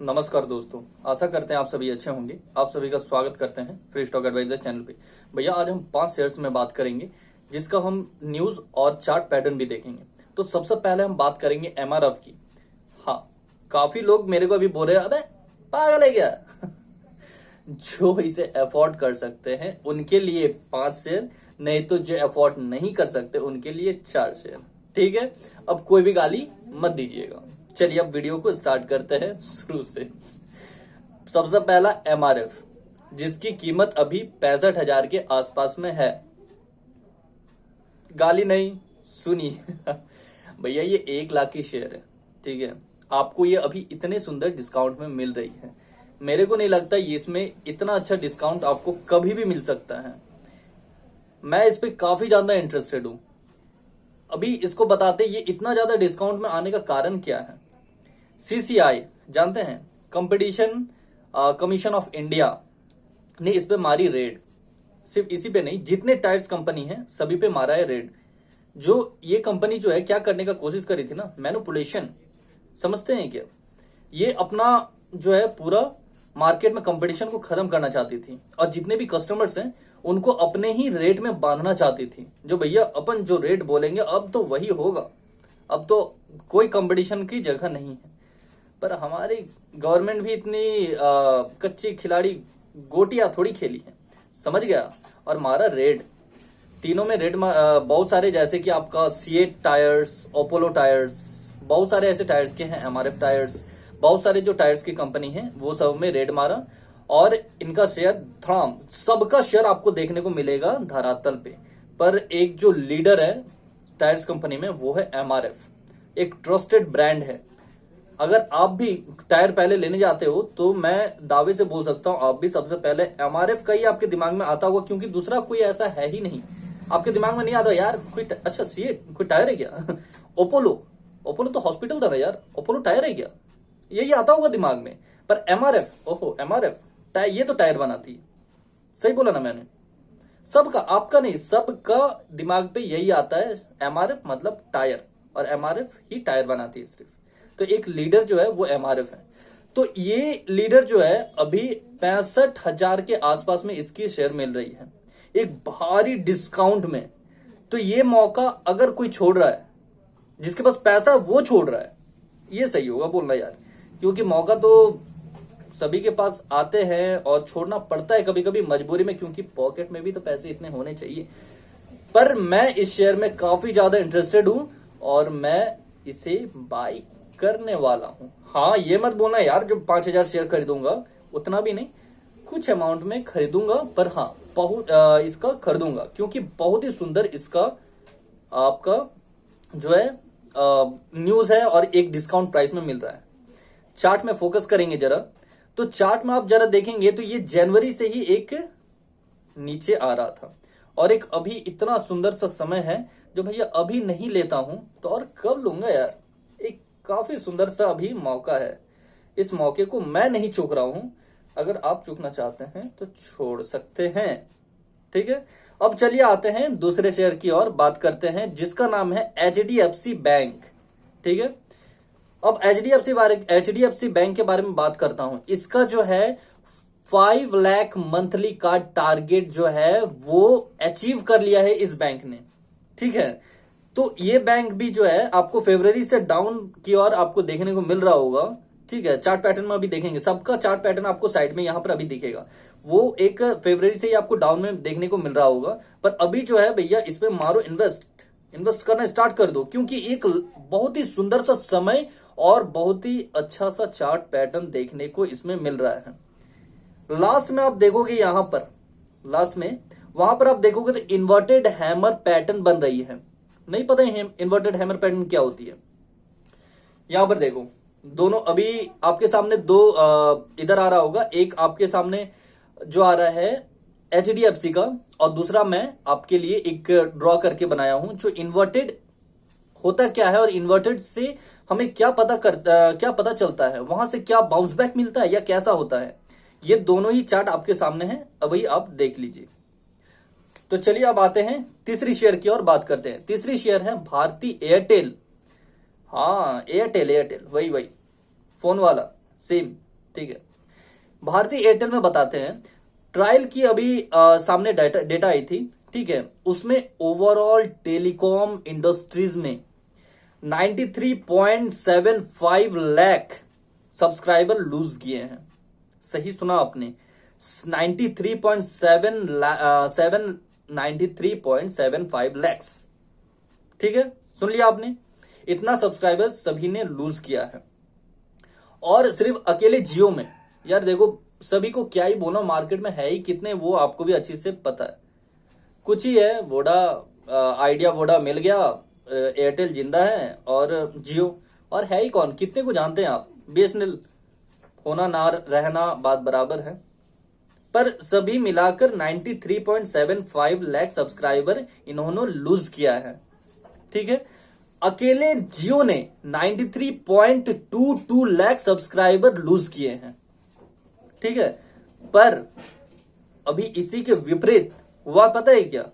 नमस्कार दोस्तों, आशा करते हैं आप सभी अच्छे होंगे। आप सभी का स्वागत करते हैं फ्री स्टॉक एडवाइजर चैनल पे। भैया आज हम 5 शेयर्स में बात करेंगे जिसका हम न्यूज और चार्ट पैटर्न भी देखेंगे। तो सबसे पहले हम बात करेंगे एमआरएफ की। हाँ, काफी लोग मेरे को अभी बोल रहे हैं अबे पागल है क्या जो इसे अफोर्ड कर सकते हैं उनके लिए 5 शेयर, नहीं तो जो अफोर्ड नहीं कर सकते उनके लिए 4 शेयर। ठीक है, अब कोई भी गाली मत दीजिएगा। चलिए अब वीडियो को स्टार्ट करते हैं शुरू से। सबसे पहला एमआरएफ, जिसकी कीमत अभी 65,000 के आसपास में है। गाली नहीं, सुनिए भैया ये 1 लाख की शेयर है। ठीक है, आपको ये अभी इतने सुंदर डिस्काउंट में मिल रही है। मेरे को नहीं लगता ये इसमें इतना अच्छा डिस्काउंट आपको कभी भी मिल सकता है। मैं इस पे काफी ज्यादा इंटरेस्टेड हूं। अभी इसको बताते ये इतना ज्यादा डिस्काउंट में आने का कारण क्या है। सीसीआई जानते हैं, कंपटीशन कमीशन ऑफ इंडिया ने इस पे मारी रेड। सिर्फ इसी पे नहीं, जितने टायर्स कंपनी है सभी पे मारा है रेड। जो ये कंपनी जो है क्या करने का कोशिश करी थी ना, मैनिपुलेशन, समझते हैं क्या। ये अपना जो है पूरा मार्केट में कंपटीशन को खत्म करना चाहती थी और जितने भी कस्टमर्स हैं उनको अपने ही रेट में बांधना चाहती थी। जो भैया अपन जो रेट बोलेंगे अब तो वही होगा, अब तो कोई कंपटीशन की जगह नहीं है। पर हमारी गवर्नमेंट भी इतनी कच्ची खिलाड़ी गोटियां थोड़ी खेली है, समझ गया, और मारा रेड। तीनों में रेड बहुत सारे, जैसे कि आपका सीएट टायर्स, अपोलो टायर्स, बहुत सारे ऐसे टायर्स के हैं, एमआरएफ टायर्स, बहुत सारे जो टायर्स की कंपनी है वो सब में रेड मारा और इनका शेयर धड़ाम, सबका शेयर आपको देखने को मिलेगा धरातल पे। पर एक जो लीडर है टायर्स कंपनी में वो है एमआरएफ, एक ट्रस्टेड ब्रांड है। अगर आप भी टायर पहले लेने जाते हो तो मैं दावे से बोल सकता हूं आप भी सबसे पहले एमआरएफ का ही आपके दिमाग में आता होगा, क्योंकि दूसरा कोई ऐसा है ही नहीं। आपके दिमाग में नहीं आता यार कोई अच्छा सीएट कोई टायर है क्या ओपोलो तो हॉस्पिटल था ना यार, ओपोलो टायर है क्या, यही आता होगा दिमाग में। पर एमआरएफ, ओहो एमआरएफ ये तो टायर बनाती है। सही बोला ना मैंने, सबका, आपका नहीं, सबका दिमाग पे यही आता है, एमआरएफ मतलब टायर, और एमआरएफ ही टायर बनाती है सिर्फ। तो एक लीडर जो है वो एमआरएफ है। तो ये लीडर जो है अभी 65,000 के आसपास में इसकी शेयर मिल रही है एक भारी डिस्काउंट में। तो ये मौका अगर कोई छोड़ रहा है, जिसके पास पैसा वो छोड़ रहा है, ये सही होगा बोलना यार, क्योंकि मौका तो सभी के पास आते हैं और छोड़ना पड़ता है कभी कभी मजबूरी में, क्योंकि पॉकेट में भी तो पैसे इतने होने चाहिए। पर मैं इस शेयर में काफी ज्यादा इंटरेस्टेड हूं और मैं इसे बाय करने वाला हूं। हाँ, ये मत बोलना यार जो 5,000 शेयर खरीदूंगा, उतना भी नहीं, कुछ अमाउंट में खरीदूंगा, पर हाँ इसका खरीदूंगा क्योंकि बहुत ही सुंदर इसका आपका जो है न्यूज है और एक डिस्काउंट प्राइस में मिल रहा है। चार्ट में फोकस करेंगे जरा, तो चार्ट में आप जरा देखेंगे तो ये जनवरी से ही एक नीचे आ रहा था और एक अभी इतना सुंदर सा समय है जो भैया अभी नहीं लेता हूं तो और कब लूंगा यार। एक काफी सुंदर सा अभी मौका है, इस मौके को मैं नहीं चूक रहा हूं। अगर आप चूकना चाहते हैं तो छोड़ सकते हैं। ठीक है, अब चलिए आते हैं दूसरे शेयर की ओर, बात करते हैं जिसका नाम है एचडीएफसी बैंक। ठीक है, अब एचडीएफसी बैंक के बारे में बात करता हूं। इसका जो है 5 लाख मंथली का टारगेट जो है वो अचीव कर लिया है इस बैंक ने। ठीक है, तो ये बैंक भी जो है आपको फरवरी से डाउन की ओर आपको देखने को मिल रहा होगा। ठीक है, चार्ट पैटर्न में अभी देखेंगे, सबका चार्ट पैटर्न आपको साइड में यहां पर अभी दिखेगा। वो एक फरवरी से ही आपको डाउन में देखने को मिल रहा होगा। पर अभी जो है भैया इस पे मारो, इन्वेस्ट करना स्टार्ट कर दो, क्योंकि एक बहुत ही सुंदर सा समय और बहुत ही अच्छा सा चार्ट पैटर्न देखने को इसमें मिल रहा है। लास्ट में आप देखोगे यहां पर, लास्ट में वहां पर आप देखोगे तो इन्वर्टेड हैमर पैटर्न बन रही है। नहीं पता है इन्वर्टेड हैमर पैटर्न क्या होती है। यहां पर देखो, दोनों अभी आपके सामने दो इधर आ रहा होगा, एक आपके सामने जो आ रहा है एचडीएफसी का, और दूसरा मैं आपके लिए एक ड्रॉ करके बनाया हूं जो इन्वर्टेड होता क्या है और इन्वर्टेड से हमें क्या पता चलता है, वहां से क्या बाउंस बैक मिलता है या कैसा होता है। ये दोनों ही चार्ट आपके सामने हैं, अभी आप देख लीजिए। तो चलिए अब आते हैं तीसरी शेयर की ओर, बात करते हैं। तीसरी शेयर है भारती एयरटेल। हाँ एयरटेल वही फोन वाला सेम। ठीक है। भारती एयरटेल में बताते हैं, ट्रायल की अभी सामने डेटा आई थी, ठीक है। उसमें ओवरऑल टेलीकॉम इंडस्ट्रीज में 93.75 लाख सब्सक्राइबर लूज किए हैं। सही सुना आपने, 93.75 लैक्स, ठीक है, सुन लिया आपने। इतना सब्सक्राइबर सभी ने लूज किया है। और सिर्फ अकेले जियो में, यार देखो सभी को क्या ही बोला, मार्केट में है ही कितने वो आपको भी अच्छी से पता है। कुछ ही है, वोडा, आइडिया वोडा मिल गया, एयरटेल जिंदा है और जियो, और है ही कौन, कितने को जानते हैं आप। बीएसएनएल होना ना रहना बात बराबर है, पर सभी मिलाकर 93.75 लाख सब्सक्राइबर इन्होंने लूज किया है, ठीक है। अकेले जियो ने 93.22 लाख सब्सक्राइबर लूज किए हैं, ठीक है। पर अभी इसी के विपरीत हुआ पता है क्या,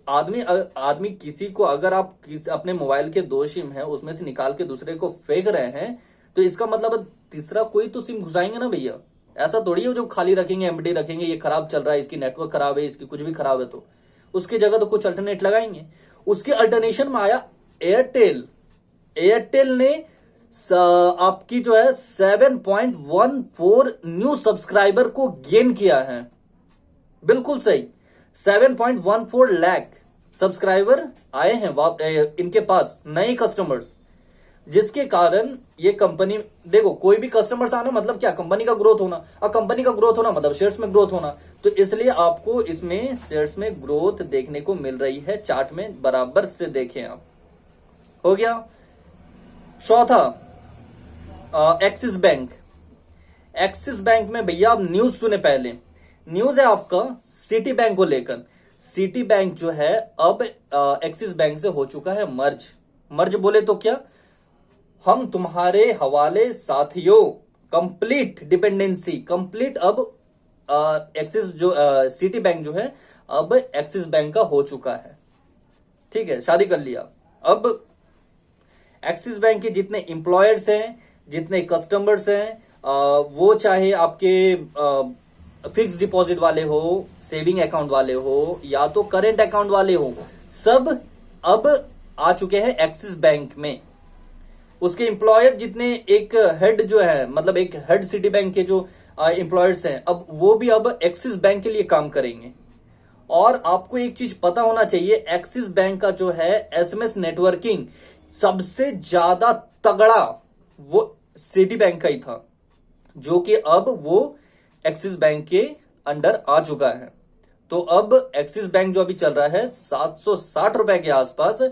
आदमी किसी को, अगर आप अपने मोबाइल के 2 सिम है उसमें से निकाल के दूसरे को फेंक रहे हैं, तो इसका मतलब तीसरा कोई तो सिम घुसाएंगे ना भैया। ऐसा थोड़ी है जो खाली रखेंगे, एम्प्टी रखेंगे, ये खराब चल रहा है, इसकी नेटवर्क खराब है, इसकी कुछ भी खराब है, तो उसकी जगह तो कुछ अल्टरनेट लगाएंगे। उसके अल्टरनेशन में आया एयरटेल। एयरटेल ने आपकी जो है 7.14 न्यू सब्सक्राइबर को गेन किया है। बिल्कुल सही, 7.14 लाख सब्सक्राइबर आए हैं इनके पास, नए कस्टमर्स, जिसके कारण ये कंपनी, देखो कोई भी कस्टमर्स आना मतलब क्या, कंपनी का ग्रोथ होना, और कंपनी का ग्रोथ होना मतलब शेयर्स में ग्रोथ होना, तो इसलिए आपको इसमें शेयर्स में ग्रोथ देखने को मिल रही है। चार्ट में बराबर से देखें आप, हो गया। चौथा, एक्सिस बैंक। एक्सिस बैंक में भैया आप न्यूज सुने, पहले न्यूज है आपका सिटी बैंक को लेकर। सिटी बैंक जो है अब एक्सिस बैंक से हो चुका है मर्ज बोले तो क्या, हम तुम्हारे हवाले साथियों, कंप्लीट डिपेंडेंसी, कंप्लीट अब एक्सिस जो सिटी बैंक जो है अब एक्सिस बैंक का हो चुका है, ठीक है, शादी कर लिया। अब एक्सिस बैंक के जितने इंप्लॉयर्स हैं, जितने कस्टमर्स हैं, वो चाहे आपके फिक्स डिपॉजिट वाले हो, सेविंग अकाउंट वाले हो, या तो करेंट अकाउंट वाले हो, सब अब आ चुके हैं एक्सिस बैंक में। उसके एम्प्लॉयर जितने, एक हेड जो है, मतलब एक हेड सिटी बैंक के जो एम्प्लॉयर्स हैं, अब वो भी अब एक्सिस बैंक के लिए काम करेंगे। और आपको एक चीज पता होना चाहिए, एक्सिस बैंक का जो है एसएमएस नेटवर्किंग सबसे ज्यादा तगड़ा वो सिटी बैंक का ही था, जो कि अब वो एक्सिस बैंक के अंडर आ चुका है। तो अब एक्सिस बैंक जो अभी चल रहा है 760 रुपए के आसपास,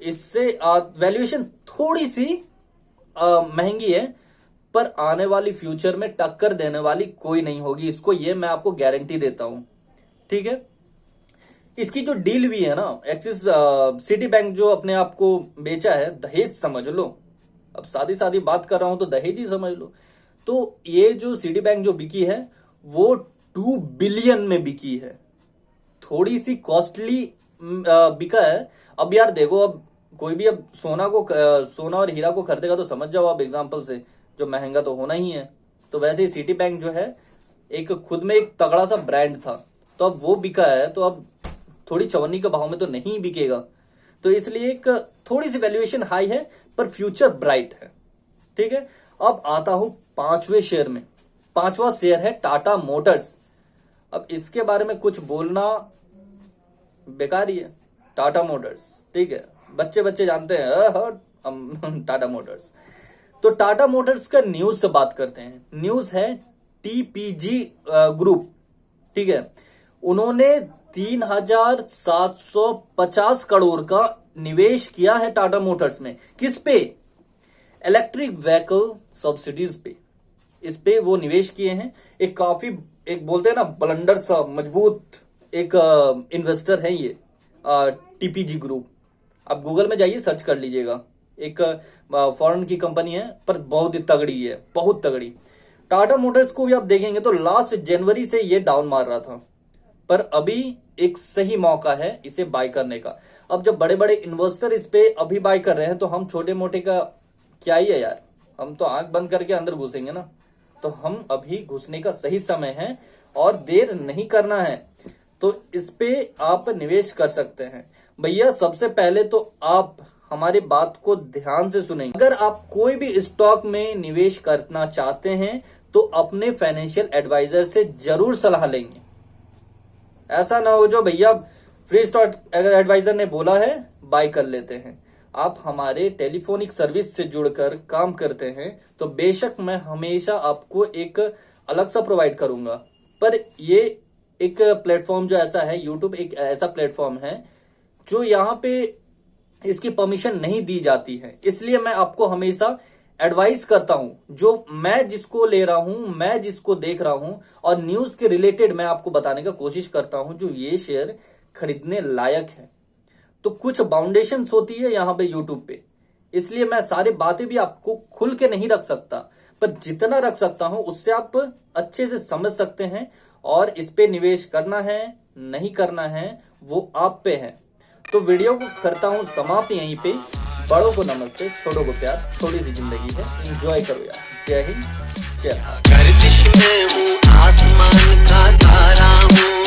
इससे वैल्यूएशन थोड़ी सी महंगी है, पर आने वाली फ्यूचर में टक्कर देने वाली कोई नहीं होगी इसको, ये मैं आपको गारंटी देता हूं, ठीक है। इसकी जो डील हुई है ना, एक्सिस सिटी बैंक जो अपने आप को बेचा है, दहेज समझ लो, अब सादी बात कर रहा हूं तो दहेज ही समझ लो। तो ये जो सिटी बैंक जो बिकी है वो 2 बिलियन में बिकी है, थोड़ी सी कॉस्टली बिका है। अब यार देखो, अब कोई भी अब सोना और हीरा को खरीदेगा तो समझ जाओ आप एग्जांपल से, जो महंगा तो होना ही है। तो वैसे ही सिटी बैंक जो है एक खुद में एक तगड़ा सा ब्रांड था, तो अब वो बिका है, तो अब थोड़ी चवन्नी के भाव में तो नहीं बिकेगा, तो इसलिए एक थोड़ी सी वैल्यूएशन हाई है, पर फ्यूचर ब्राइट है, ठीक है। अब आता हूं 5वें शेयर में। 5वां शेयर है टाटा मोटर्स। अब इसके बारे में कुछ बोलना बेकार ही है, टाटा मोटर्स, ठीक है, बच्चे जानते हैं टाटा मोटर्स। तो टाटा मोटर्स का न्यूज से बात करते हैं। न्यूज है टीपीजी ग्रुप, ठीक है, उन्होंने 3750 करोड़ का निवेश किया है टाटा मोटर्स में। किस पे? इलेक्ट्रिक व्हीकल सब्सिडीज पे, इस पे वो निवेश किए हैं। एक काफी, एक बोलते हैं ना बलंडर सा मजबूत एक इन्वेस्टर है ये टीपीजी ग्रुप। आप गूगल में जाइए, सर्च कर लीजिएगा, एक फॉरेन की कंपनी है, पर बहुत ही तगड़ी है, बहुत तगड़ी। टाटा मोटर्स को भी आप देखेंगे तो लास्ट जनवरी से ये डाउन मार रहा था, पर अभी एक सही मौका है इसे बाय करने का। अब जब बड़े बड़े इन्वेस्टर इस पे अभी बाय कर रहे हैं, तो हम छोटे मोटे का क्या ही है यार, हम तो आंख बंद करके अंदर घुसेंगे ना। तो हम अभी घुसने का सही समय है और देर नहीं करना है। तो इस पे आप निवेश कर सकते हैं। भैया सबसे पहले तो आप हमारी बात को ध्यान से सुनेंगे। अगर आप कोई भी स्टॉक में निवेश करना चाहते हैं तो अपने फाइनेंशियल एडवाइजर से जरूर सलाह लेंगे। ऐसा ना हो जो भैया फ्री स्टॉक एडवाइजर ने बोला है बाय कर लेते हैं। आप हमारे टेलीफोनिक सर्विस से जुड़कर काम करते हैं तो बेशक मैं हमेशा आपको एक अलग सा प्रोवाइड करूंगा, पर ये एक प्लेटफॉर्म जो ऐसा है, यूट्यूब एक ऐसा प्लेटफॉर्म है जो यहाँ पे इसकी परमिशन नहीं दी जाती है। इसलिए मैं आपको हमेशा एडवाइस करता हूं, जो मैं जिसको ले रहा हूं, मैं जिसको देख रहा हूं और न्यूज के रिलेटेड मैं आपको बताने का कोशिश करता हूं जो ये शेयर खरीदने लायक है। तो कुछ बाउंडेशंस होती है यहाँ पे यूट्यूब पे, इसलिए मैं सारी बातें भी आपको खुल के नहीं रख सकता, पर जितना रख सकता हूं उससे आप अच्छे से समझ सकते हैं। और इस पे निवेश करना है नहीं करना है वो आप पे है। तो वीडियो को करता हूं समाप्त यहीं पे। बड़ों को नमस्ते, छोटों को प्यार, छोटी सी जिंदगी है, एंजॉय करो यार। जय हिंद, जय भारत। गर्दिश में हूँ, आसमान का तारा हूँ।